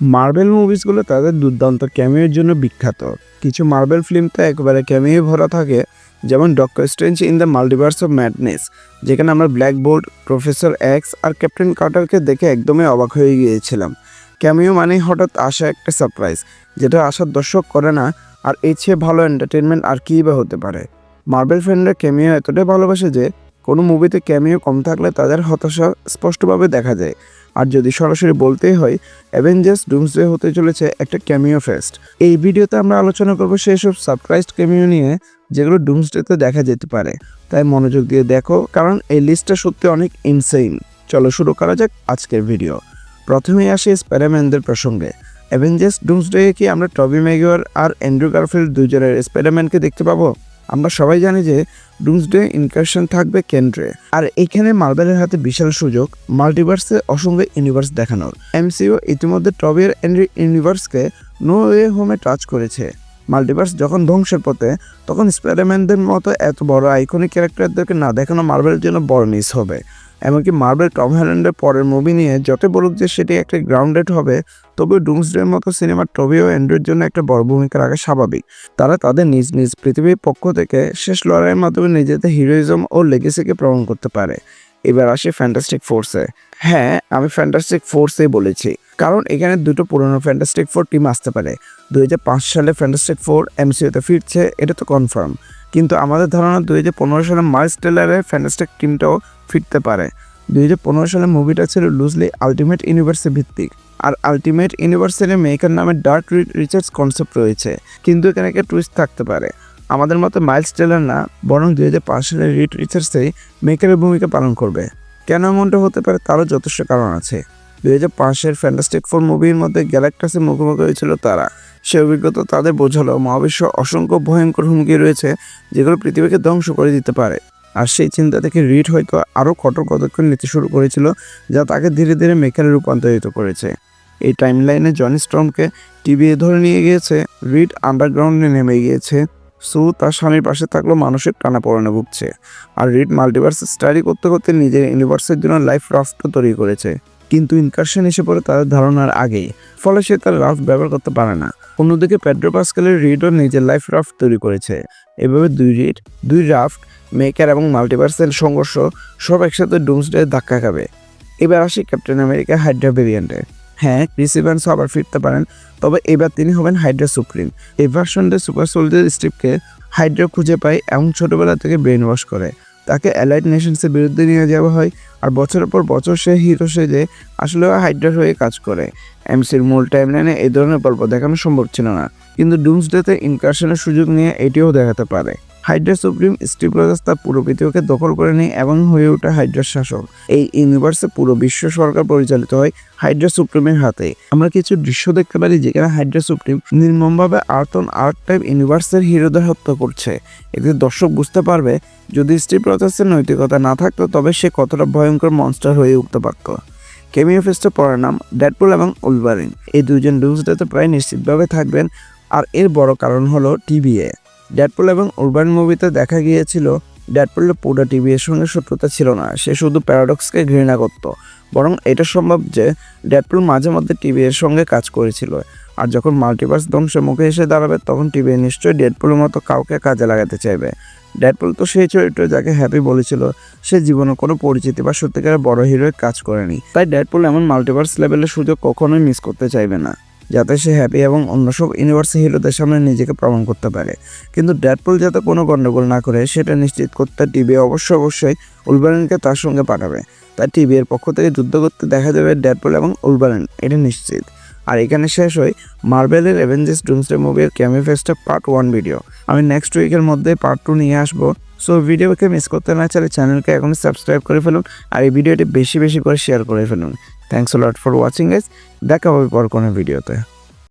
Marble মুভিসগুলো তাদের দুর্দান্ত ক্যামিওর জন্য বিখ্যাত। কিছু মার্বেল ফিল্ম তো একেবারে ক্যামিও ভরা থাকে, যেমন doctor strange in the multiverse of madness, যেখানে আমরা ব্ল্যাক বোল্ট, প্রফেসর এক্স আর ক্যাপ্টেন কার্টারকে দেখে একদমই অবাক হয়ে গিয়েছিলাম। ক্যামিও মানেই হঠাৎ আসা একটা সারপ্রাইজ, যেটা আসার দর্শক করে না। আর এর চেয়ে ভালো এন্টারটেনমেন্ট আর কী বা হতে পারে। মার্বেল ফ্যানরা ক্যামিও এতটাই ভালোবাসে যে কোনো মুভিতে ক্যামিও কম থাকলে তাদের হতাশা স্পষ্টভাবে দেখা যায়। আর যদি সরাসরি বলতেই হয়, অ্যাভেঞ্জার্স ডুমসডে হতে চলেছে একটা ক্যামিও ফেস্ট। এই ভিডিওতে আমরা আলোচনা করবো সেই সব সারপ্রাইজড ক্যামিও নিয়ে যেগুলো ডুমসডেতে দেখা যেতে পারে। তাই মনোযোগ দিয়ে দেখো, কারণ এই লিস্টটা সত্যি অনেক ইনসেইন। চলো শুরু করা যাক আজকের ভিডিও। প্রথমেই আসে স্পাইডারম্যানদের প্রসঙ্গে। অ্যাভেঞ্জার্স ডুমসডে কি আমরা টবি ম্যাগুয়ার আর অ্যান্ড্রু গারফিল্ড দুজনের স্পাইডারম্যানকে দেখতে পাবো? আমরা সবাই জানি যে ডুমসডে ইনকারশন থাকবে কেন্দ্রে, আর এখানে মার্বেলের হাতে বিশাল সুযোগ মাল্টিভার্সে অসংখ্য ইউনিভার্স দেখানোর। এমসিইউ ইতিমধ্যে টবি আর অ্যান্ড্রু ইউনিভার্সকে নো ওয়ে হোমে টাচ করেছে। মাল্টিভার্স যখন ধ্বংসের পথে, তখন স্পাইডারম্যানদের মতো এত বড় আইকনিক ক্যারেক্টারদেরকে না দেখানো মার্বেলের জন্য বড় মিস হবে। এমনকি মার্বেল টম হল্যান্ডের পরের মুভি নিয়ে যত বলুক যে সেটি একটা গ্রাউন্ডেড হবে, তবে ডুমসডের মতো সিনেমার টবি ও অ্যান্ড্রুর জন্য একটা বড় ভূমিকা রাখা স্বাভাবিক। তারা তাদের নিজ নিজ পৃথিবীর পক্ষ থেকে শেষ লড়াইয়ের মাধ্যমে নিজেদের হিরোইজম ও লেগেসিকে প্রমাণ করতে পারে। এবার আসি ফ্যান্টাস্টিক ফোর্সে। হ্যাঁ, আমি ফ্যান্টাস্টিক ফোর্সেই বলেছি, কারণ এখানে দুটো পুরনো ফ্যান্টাস্টিক ফোর টিম আসতে পারে। 2005 সালে ফ্যান্টাস্টিক ফোর এমসিইউতে ফিরছে, এটা তো কনফার্ম। কিন্তু আমাদের ধারণা 2015 সালে মাইলস টেলারের ফ্যান্টাস্টিক টিমটাও ফিরতে পারে। 2015 সালে মুভিটা ছিল লুজলি আলটিমেট ইউনিভার্সে ভিত্তিক, আর আলটিমেট ইউনিভার্সের মেকার নামে ডার্ক রিচার্স কনসেপ্ট রয়েছে। কিন্তু এখানে একটা টুইস্ট থাকতে পারে। আমাদের মতো মাইলস টেলার না, বরং 2005 সালে রিড রিচার্সেই মেকারের ভূমিকা পালন করবে। কেন এমনটা হতে পারে তারও যথেষ্ট কারণ আছে। 2005-এর ফ্যান্টাস্টিক ফোর মুভির মধ্যে গ্যালাক্টাসের মুখোমুখি হয়েছিল তারা। সে অভিজ্ঞতা তাদের বোঝালো মহাবিশ্ব অসংখ্য ভয়ঙ্কর হুমকি রয়েছে, যেগুলো পৃথিবীকে ধ্বংস করে দিতে পারে। আর সেই চিন্তা থেকে রিড হয়তো আরও কঠোর পদক্ষেপ নিতে শুরু করেছিল, যা তাকে ধীরে ধীরে মেকারে রূপান্তরিত করেছে। এই টাইমলাইনে জনি স্টর্মকে টিভিএ ধরে নিয়ে গিয়েছে, রিড আন্ডারগ্রাউন্ডে নেমে গিয়েছে, সু তার স্বামীর পাশে থাকলেও মানসিক টানাপোড়েনে ভুগছে। আর রিড মাল্টিভার্স স্টাডি করতে করতে নিজের ইউনিভার্সের জন্য লাইফ রাফটও তৈরি করেছে। কিন্তু ইনকারশন এসে পড়ে তাদের ধারণার আগেই, ফলে সে তার রাফট ব্যবহার করতে পারে না। অন্যদিকে পেড্রো পাস্কেলের রিডও নিজের লাইফ রাফট তৈরি করেছে। এভাবে দুই রিড, দুই রাফট, মেকার এবং মাল্টিভার্সের সংঘর্ষ সব একসাথে ডুমসডে ধাক্কা খাবে। এবার আসি ক্যাপ্টেন আমেরিকা হাইড্রা ভেরিয়েন্টে। হ্যাঁ, ক্রিস ইভান্সও আবার ফিরতে পারেন, তবে এবার তিনি হবেন হাইড্রা সুপ্রিম। এই ভার্সনটা সুপার সোলজার স্টিভকে হাইড্রা খুঁজে পায় এবং ছোটবেলা থেকে ব্রেন ওয়াশ করে। তাকে অ্যালাইড নেশনসের বিরুদ্ধে নিয়ে যাওয়া হয়, আর বছরের পর বছর সে হিরো সেজে আসলে হাইড্রার হয়ে কাজ করে। এমসির মূল টাইমলাইনে এই ধরনের গল্প দেখানো সম্ভব ছিল না, কিন্তু ডুমসডেতে ইনকারশনের সুযোগ নিয়ে এটিও দেখাতে পারে। হাইড্রা সুপ্রিম স্টিভ রজার্স তার পুরো পৃথিবীকে দখল করে নেয় এবং হয়ে ওঠে হাইড্রার শাসক। এই ইউনিভার্সে পুরো বিশ্ব সরকার পরিচালিত হয় হাইড্রা সুপ্রিমের হাতে। আমরা কিছু দৃশ্য দেখতে পারি যেখানে হাইড্রা সুপ্রিম নির্মমভাবে আর্থ অন আর্থ টাইপ ইউনিভার্সের হিরোদের হত্যা করছে। এতে দর্শক বুঝতে পারবে যদি স্টিভ রজার্সের নৈতিকতা না থাকতো, তবে সে কতটা ভয়ঙ্কর মনস্টার হয়ে উঠতে পারত। ক্যামিও ফেস্টের পরের নাম ডেডপুল এবং উলভারিন। এই দুজন ডুমসডেতে প্রায় নিশ্চিতভাবে থাকবেন, আর এর বড় কারণ হলো টিভিএ। ডেডপুল এবং উলভারিন মুভিতে দেখা গিয়েছিল ডেডপুলের পুরো টিভিএর সঙ্গে শত্রুতা ছিল না, সে শুধু প্যারাডক্সকে ঘৃণা করত। বরং এটা সম্ভব যে ডেডপুল মাঝে মধ্যে টিভিএর সঙ্গে কাজ করেছিল। আর যখন মাল্টিভার্স ধ্বংসের মুখে এসে দাঁড়াবে, তখন টিভিএ নিশ্চয়ই ডেডপুলের মতো কাউকে কাজে লাগাতে চাইবে। ডেডপুল তো সেই চরিত্র যাকে হ্যাপি বলেছিল সে জীবনে কোনো পরিচিতি বা সত্যিকারের বড় হিরোয় কাজ করেনি। তাই ডেডপুল এমন মাল্টিভার্স লেভেলের সুযোগ কখনোই মিস করতে চাইবে না, যাতে সে হ্যাপি এবং অন্য সব ইউনিভার্সের হিরোদের সামনে নিজেকে প্রমাণ করতে পারে। কিন্তু ডেডপুল যাতে কোনো গণ্ডগোল না করে সেটা নিশ্চিত করতে টিভিএ অবশ্যই উলভারিনকে তার সঙ্গে পাঠাবে। তাই টিভিএর পক্ষ থেকে যুদ্ধ করতে দেখা যাবে ডেডপুল এবং উলভারিন, এটা নিশ্চিত। আর এখানে শেষ হয় মার্বেলের অ্যাভেঞ্জার্স ডুমসডে মুভির ক্যামিও ফেস্টের পার্ট 1 ভিডিও। আমি নেক্সট উইকের মধ্যে পার্ট 2 নিয়ে আসবো। সো ভিডিওকে মিস করতে না চাইলে চ্যানেলকে এখনই সাবস্ক্রাইব করে ফেলুন, আর এই ভিডিওটি বেশি বেশি করে শেয়ার করে ফেলুন। Thanks a lot for watching guys. দেখা হবে পর কোনো ভিডিওতে।